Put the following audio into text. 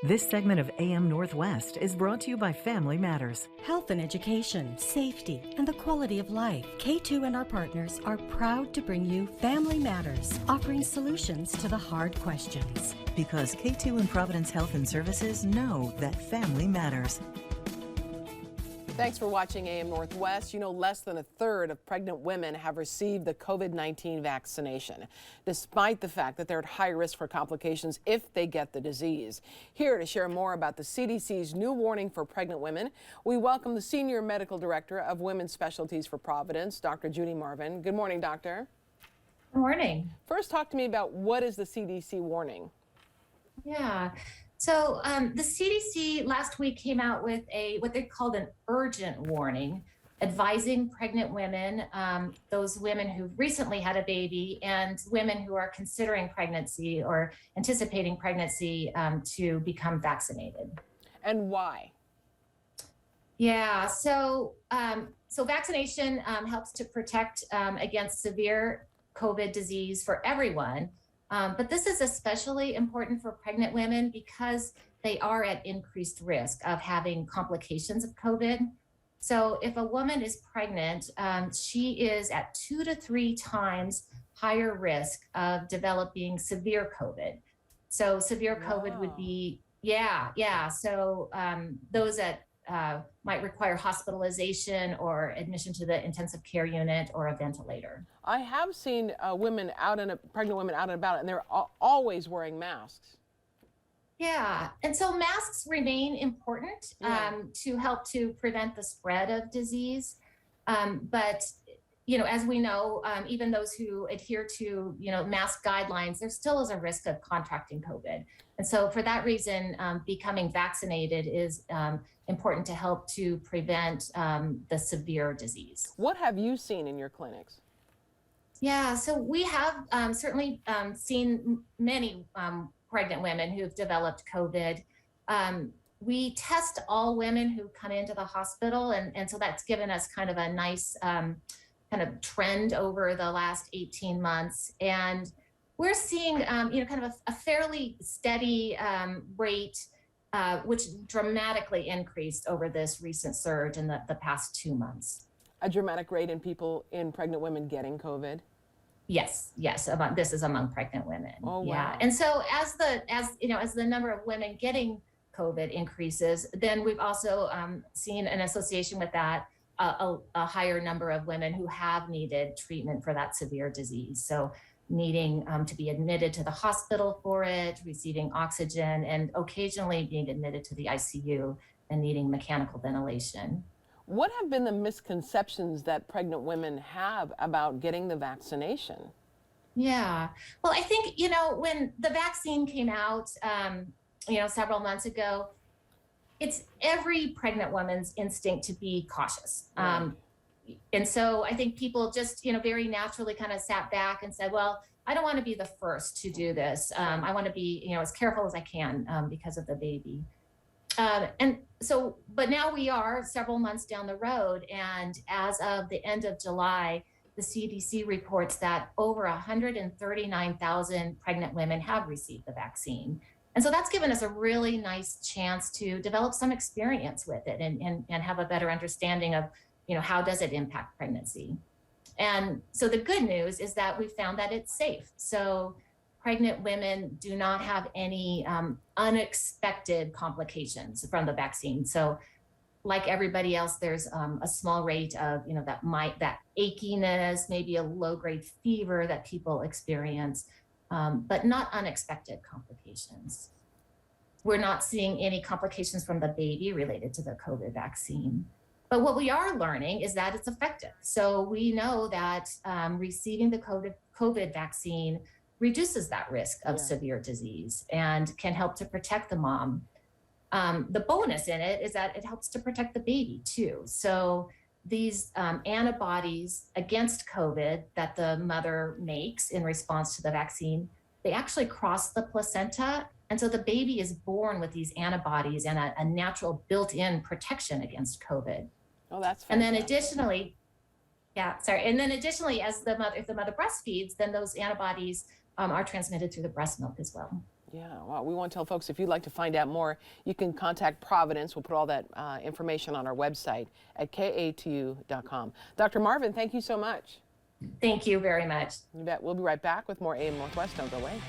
This segment of AM Northwest is brought to you by Family Matters. Health and education, safety, and the quality of life. K2 and our partners are proud to bring you Family Matters, offering solutions to the hard questions. Because K2 and Providence Health and Services know that family matters. Thanks for watching AM Northwest. You know, less than a third of pregnant women have received the COVID-19 vaccination, despite the fact that they're at high risk for complications if they get the disease. Here to share more about the CDC's new warning for pregnant women, we welcome the Senior Medical Director of Women's Specialties for Providence, Dr. Judy Marvin. Good morning, doctor. Good morning. First, talk to me about what is the CDC warning? Yeah. So the CDC last week came out with what they called an urgent warning, advising pregnant women, those women who've recently had a baby and women who are considering pregnancy or anticipating pregnancy to become vaccinated. And why? Yeah, so vaccination helps to protect against severe COVID disease for everyone. But this is especially important for pregnant women because they are at increased risk of having complications of COVID. So if a woman is pregnant, she is at 2 to 3 times higher risk of developing severe COVID. So severe COVID would be, So those that might require hospitalization or admission to the intensive care unit or a ventilator. I have seen pregnant women out and about, and they're always wearing masks. Yeah, and so masks remain important to help to prevent the spread of disease. But you know, as we know, even those who adhere to mask guidelines, there still is a risk of contracting COVID. And so for that reason, becoming vaccinated is important to help to prevent the severe disease. What have you seen in your clinics? Yeah, so we have certainly seen many pregnant women who've developed COVID. We test all women who come into the hospital, and so that's given us kind of a nice kind of trend over the last 18 months. And we're seeing, kind of a fairly steady rate, which dramatically increased over this recent surge in the past 2 months. A dramatic rate in pregnant women getting COVID? Yes. This is among pregnant women. Oh, wow. Yeah. And so as the number of women getting COVID increases, then we've also seen an association with that, a higher number of women who have needed treatment for that severe disease. So needing to be admitted to the hospital for it, receiving oxygen, and occasionally being admitted to the ICU and needing mechanical ventilation. What have been the misconceptions that pregnant women have about getting the vaccination? Yeah, well, I think, when the vaccine came out, several months ago, it's every pregnant woman's instinct to be cautious. And so I think people just, very naturally kind of sat back and said, well, I don't want to be the first to do this. I want to be, as careful as I can because of the baby. But now we are several months down the road. And as of the end of July, the CDC reports that over 139,000 pregnant women have received the vaccine. And so that's given us a really nice chance to develop some experience with it and have a better understanding of, how does it impact pregnancy? And so the good news is that we found that it's safe. So pregnant women do not have any unexpected complications from the vaccine. So like everybody else, there's a small rate of, that achiness, maybe a low-grade fever that people experience, but not unexpected complications. We're not seeing any complications from the baby related to the COVID vaccine. But what we are learning is that it's effective. So we know that receiving the COVID vaccine reduces that risk of severe disease and can help to protect the mom. The bonus in it is that it helps to protect the baby too. So these antibodies against COVID that the mother makes in response to the vaccine, they actually cross the placenta. And so the baby is born with these antibodies and a natural built-in protection against COVID. Oh, that's fantastic. And then additionally, if the mother breastfeeds, then those antibodies are transmitted through the breast milk as well. Yeah, well, we want to tell folks if you'd like to find out more, you can contact Providence. We'll put all that information on our website at KATU.com. Dr. Marvin, thank you so much. Thank you very much. You bet. We'll be right back with more AM Northwest. Don't go away.